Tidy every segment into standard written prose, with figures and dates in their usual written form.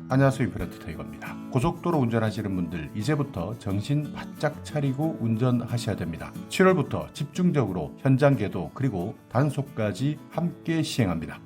안녕하세요. 인프레트 타이거입니다. 고속도로 운전하시는 분들 이제부터 정신 바짝 차리고 운전하셔야 됩니다. 7월부터 집중적으로 현장 계도 그리고 단속까지 함께 시행합니다.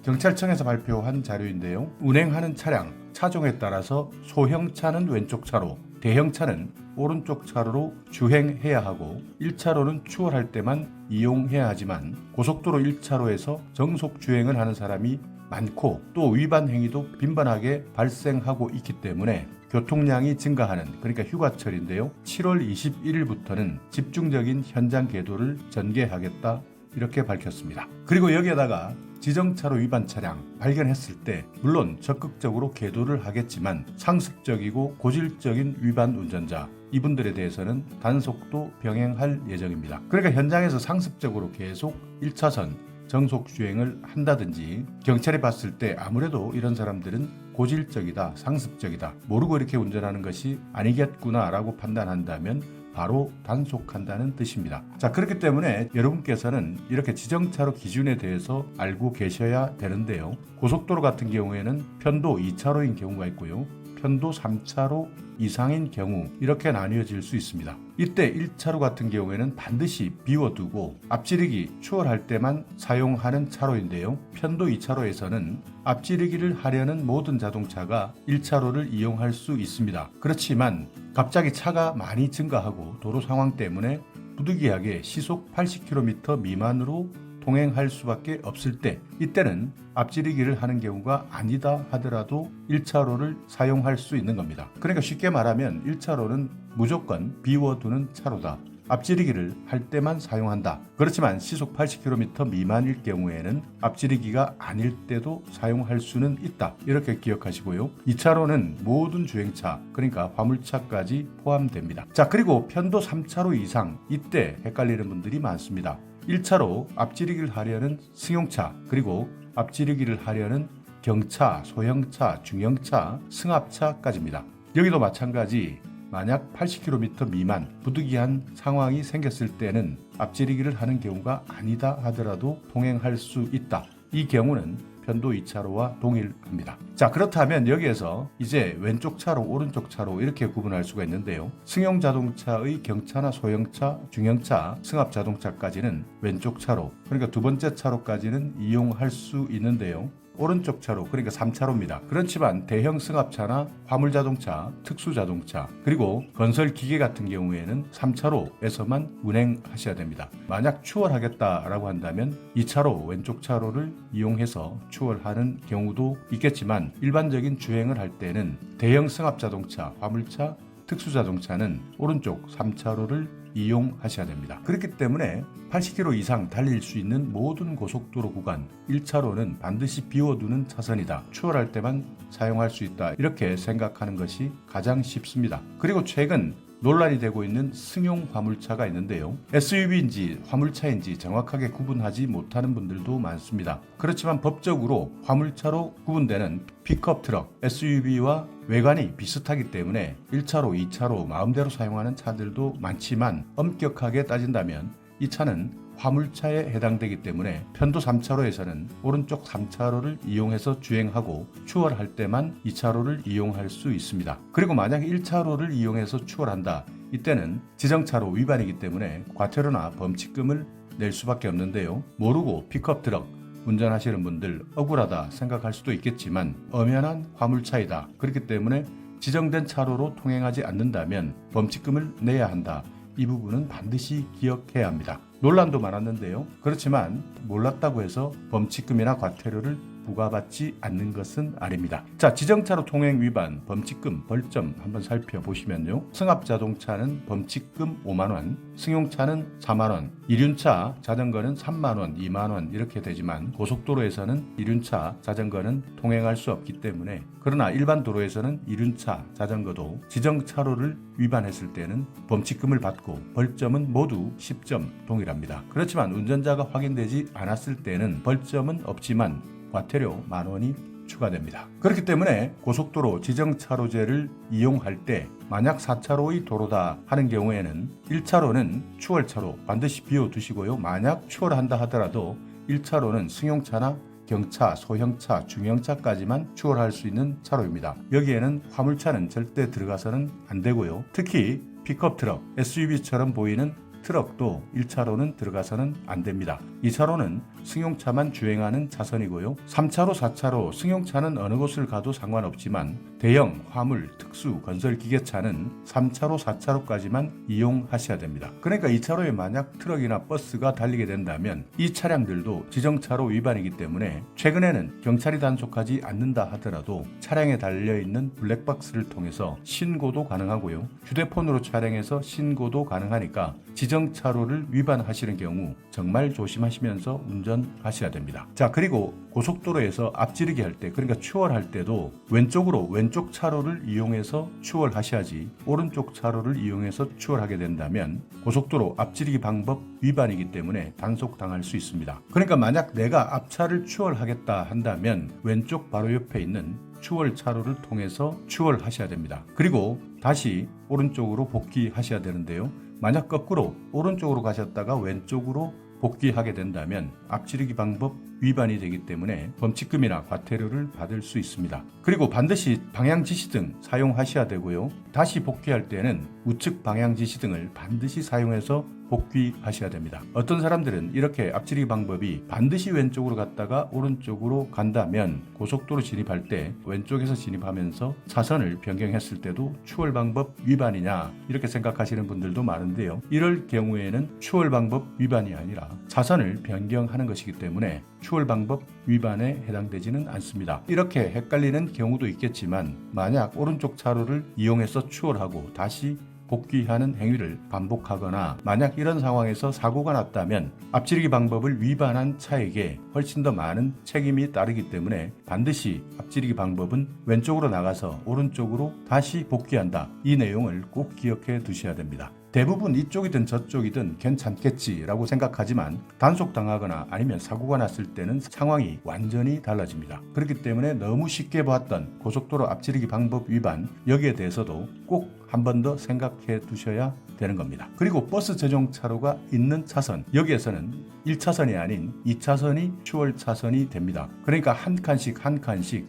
경찰청에서 발표한 자료인데요. 운행하는 차량, 차종에 따라서 소형차는 왼쪽 차로, 대형차는 오른쪽 차로로 주행해야 하고 1차로는 추월할 때만 이용해야 하지만 고속도로 1차로에서 정속 주행을 하는 사람이 많고 또 위반 행위도 빈번하게 발생하고 있기 때문에 교통량이 증가하는 그러니까 휴가철인데요. 7월 21일부터는 집중적인 현장 계도를 전개하겠다 이렇게 밝혔습니다. 그리고 여기에다가 지정차로 위반 차량 발견했을 때 물론 적극적으로 계도를 하겠지만 상습적이고 고질적인 위반 운전자 이분들에 대해서는 단속도 병행할 예정입니다. 그러니까 현장에서 상습적으로 계속 1차선 정속 주행을 한다든지 경찰이 봤을 때 아무래도 이런 사람들은 고질적이다, 상습적이다, 모르고 이렇게 운전하는 것이 아니겠구나 라고 판단한다면 바로 단속한다는 뜻입니다. 자, 그렇기 때문에 여러분께서는 이렇게 지정차로 기준에 대해서 알고 계셔야 되는데요. 고속도로 같은 경우에는 편도 2차로인 경우가 있고요. 편도 3차로 이상인 경우 이렇게 나뉘어질 수 있습니다. 이때 1차로 같은 경우에는 반드시 비워두고 앞지르기 추월할 때만 사용하는 차로인데요. 편도 2차로에서는 앞지르기를 하려는 모든 자동차가 1차로를 이용할 수 있습니다. 그렇지만 갑자기 차가 많이 증가하고 도로 상황 때문에 부득이하게 시속 80km 미만으로 통행할 수밖에 없을 때 이때는 앞지르기를 하는 경우가 아니다 하더라도 1차로를 사용할 수 있는 겁니다. 그러니까 쉽게 말하면 1차로는 무조건 비워두는 차로다. 앞지르기를 할 때만 사용한다. 그렇지만 시속 80km 미만일 경우에는 앞지르기가 아닐 때도 사용할 수는 있다. 이렇게 기억하시고요. 2차로는 모든 주행차, 그러니까 화물차까지 포함됩니다. 자, 그리고 편도 3차로 이상, 이때 헷갈리는 분들이 많습니다. 1차로 앞지르기를 하려는 승용차, 그리고 앞지르기를 하려는 경차, 소형차, 중형차, 승합차까지입니다. 여기도 마찬가지 만약 80km 미만 부득이한 상황이 생겼을 때는 앞지르기를 하는 경우가 아니다 하더라도 통행할 수 있다. 이 경우는 편도 2차로와 동일합니다. 자, 그렇다면 여기에서 이제 왼쪽 차로, 오른쪽 차로 이렇게 구분할 수가 있는데요. 승용 자동차의 경차나 소형차, 중형차, 승합 자동차까지는 왼쪽 차로, 그러니까 두 번째 차로까지는 이용할 수 있는데요. 오른쪽 차로, 그러니까 3차로입니다. 그렇지만 대형 승합차나 화물 자동차, 특수 자동차, 그리고 건설 기계 같은 경우에는 3차로에서만 운행하셔야 됩니다. 만약 추월하겠다라고 한다면 2차로, 왼쪽 차로를 이용해서 추월하는 경우도 있겠지만 일반적인 주행을 할 때는 대형 승합 자동차, 화물차, 특수 자동차는 오른쪽 3차로를 이용하셔야 됩니다. 그렇기 때문에 80km 이상 달릴 수 있는 모든 고속도로 구간 1차로는 반드시 비워두는 차선이다. 추월할 때만 사용할 수 있다. 이렇게 생각하는 것이 가장 쉽습니다. 그리고 최근 논란이 되고 있는 승용 화물차가 있는데요. SUV인지 화물차인지 정확하게 구분하지 못하는 분들도 많습니다. 그렇지만 법적으로 화물차로 구분되는 픽업 트럭, SUV와 외관이 비슷하기 때문에 1차로, 2차로 마음대로 사용하는 차들도 많지만 엄격하게 따진다면 이 차는 화물차에 해당되기 때문에 편도 3차로에서는 오른쪽 3차로를 이용해서 주행하고 추월할 때만 2차로를 이용할 수 있습니다. 그리고 만약 1차로를 이용해서 추월한다. 이때는 지정차로 위반이기 때문에 과태료나 범칙금을 낼 수밖에 없는데요. 모르고 픽업 트럭 운전하시는 분들 억울하다 생각할 수도 있겠지만 엄연한 화물차이다. 그렇기 때문에 지정된 차로로 통행하지 않는다면 범칙금을 내야 한다. 이 부분은 반드시 기억해야 합니다. 논란도 많았는데요. 그렇지만 몰랐다고 해서 범칙금이나 과태료를 부과받지 않는 것은 아닙니다. 자, 지정차로 통행 위반, 범칙금, 벌점 한번 살펴보시면요. 승합 자동차는 범칙금 5만원, 승용차는 4만원, 이륜차, 자전거는 3만원, 2만원 이렇게 되지만 고속도로에서는 이륜차, 자전거는 통행할 수 없기 때문에 그러나 일반 도로에서는 이륜차, 자전거도 지정차로를 위반했을 때는 범칙금을 받고 벌점은 모두 10점 동일합니다. 그렇지만 운전자가 확인되지 않았을 때는 벌점은 없지만 과태료 10,000원이 추가됩니다. 그렇기 때문에 고속도로 지정차로제를 이용할 때 만약 4차로의 도로다 하는 경우에는 1차로는 추월차로 반드시 비워두시고요. 만약 추월한다 하더라도 1차로는 승용차나 경차, 소형차, 중형차까지만 추월할 수 있는 차로입니다. 여기에는 화물차는 절대 들어가서는 안 되고요. 특히 픽업 트럭, SUV처럼 보이는 트럭도 1차로는 들어가서는 안 됩니다. 2차로는 승용차만 주행하는 차선이고요. 3차로, 4차로 승용차는 어느 곳을 가도 상관없지만 대형, 화물, 특수, 건설 기계차는 3차로, 4차로까지만 이용하셔야 됩니다. 그러니까 2차로에 만약 트럭이나 버스가 달리게 된다면 이 차량들도 지정차로 위반이기 때문에 최근에는 경찰이 단속하지 않는다 하더라도 차량에 달려있는 블랙박스를 통해서 신고도 가능하고요. 휴대폰으로 촬영해서 신고도 가능하니까 지정차로를 위반하시는 경우 정말 조심하시면서 운전하셔야 됩니다. 자, 그리고 고속도로에서 앞지르기 할 때, 그러니까 추월할 때도 왼쪽 차로를 이용해서 추월하셔야지 오른쪽 차로를 이용해서 추월하게 된다면 고속도로 앞지르기 방법 위반이기 때문에 단속당할 수 있습니다. 그러니까 만약 내가 앞차를 추월하겠다 한다면 왼쪽 바로 옆에 있는 추월 차로를 통해서 추월하셔야 됩니다. 그리고 다시 오른쪽으로 복귀하셔야 되는데요. 만약 거꾸로 오른쪽으로 가셨다가 왼쪽으로 복귀하게 된다면 앞지르기 방법 위반이 되기 때문에 범칙금이나 과태료를 받을 수 있습니다. 그리고 반드시 방향지시등 사용하셔야 되고요. 다시 복귀할 때는 우측 방향지시등을 반드시 사용해서 복귀하셔야 됩니다. 어떤 사람들은 이렇게 앞지르기 방법이 반드시 왼쪽으로 갔다가 오른쪽으로 간다면 고속도로 진입할 때 왼쪽에서 진입하면서 차선을 변경했을 때도 추월 방법 위반이냐 이렇게 생각하시는 분들도 많은데요. 이럴 경우에는 추월 방법 위반이 아니라 차선을 변경하는 것이기 때문에 추월 방법 위반에 해당되지는 않습니다. 이렇게 헷갈리는 경우도 있겠지만 만약 오른쪽 차로를 이용해서 추월하고 다시 복귀하는 행위를 반복하거나 만약 이런 상황에서 사고가 났다면 앞지르기 방법을 위반한 차에게 훨씬 더 많은 책임이 따르기 때문에 반드시 앞지르기 방법은 왼쪽으로 나가서 오른쪽으로 다시 복귀한다. 이 내용을 꼭 기억해 두셔야 됩니다. 대부분 이쪽이든 저쪽이든 괜찮겠지라고 생각하지만 단속당하거나 아니면 사고가 났을 때는 상황이 완전히 달라집니다. 그렇기 때문에 너무 쉽게 보았던 고속도로 앞지르기 방법 위반 여기에 대해서도 꼭 한 번 더 생각해 두셔야 되는 겁니다. 그리고 버스 전용 차로가 있는 차선 여기에서는 1차선이 아닌 2차선이 추월 차선이 됩니다. 그러니까 한 칸씩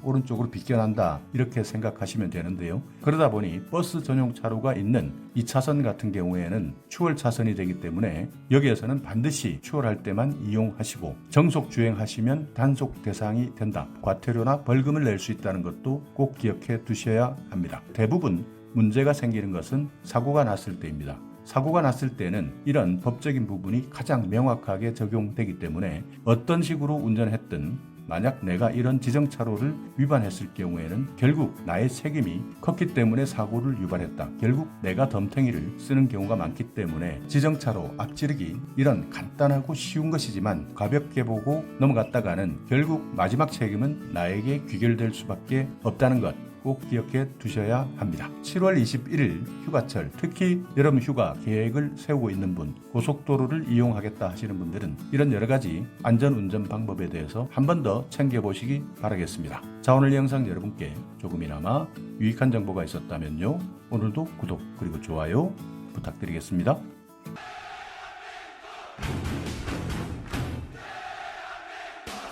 오른쪽으로 비껴난다 이렇게 생각하시면 되는데요. 그러다 보니 버스 전용 차로가 있는 2차선 같은 경우에는 추월 차선이 되기 때문에 여기에서는 반드시 추월할 때만 이용하시고 정속 주행하시면 단속 대상이 된다. 과태료나 벌금을 낼 수 있다는 것도 꼭 기억해 두셔야 합니다. 대부분 문제가 생기는 것은 사고가 났을 때입니다. 사고가 났을 때는 이런 법적인 부분이 가장 명확하게 적용되기 때문에 어떤 식으로 운전했든 만약 내가 이런 지정차로를 위반했을 경우에는 결국 나의 책임이 컸기 때문에 사고를 유발했다. 결국 내가 덤탱이를 쓰는 경우가 많기 때문에 지정차로 앞지르기 이런 간단하고 쉬운 것이지만 가볍게 보고 넘어갔다가는 결국 마지막 책임은 나에게 귀결될 수밖에 없다는 것 꼭 기억해 두셔야 합니다. 7월 21일 휴가철, 특히 여름 휴가 계획을 세우고 있는 분, 고속도로를 이용하겠다 하시는 분들은 이런 여러 가지 안전운전 방법에 대해서 한 번 더 챙겨보시기 바라겠습니다. 자, 오늘 영상 여러분께 조금이나마 유익한 정보가 있었다면요. 오늘도 구독 그리고 좋아요 부탁드리겠습니다.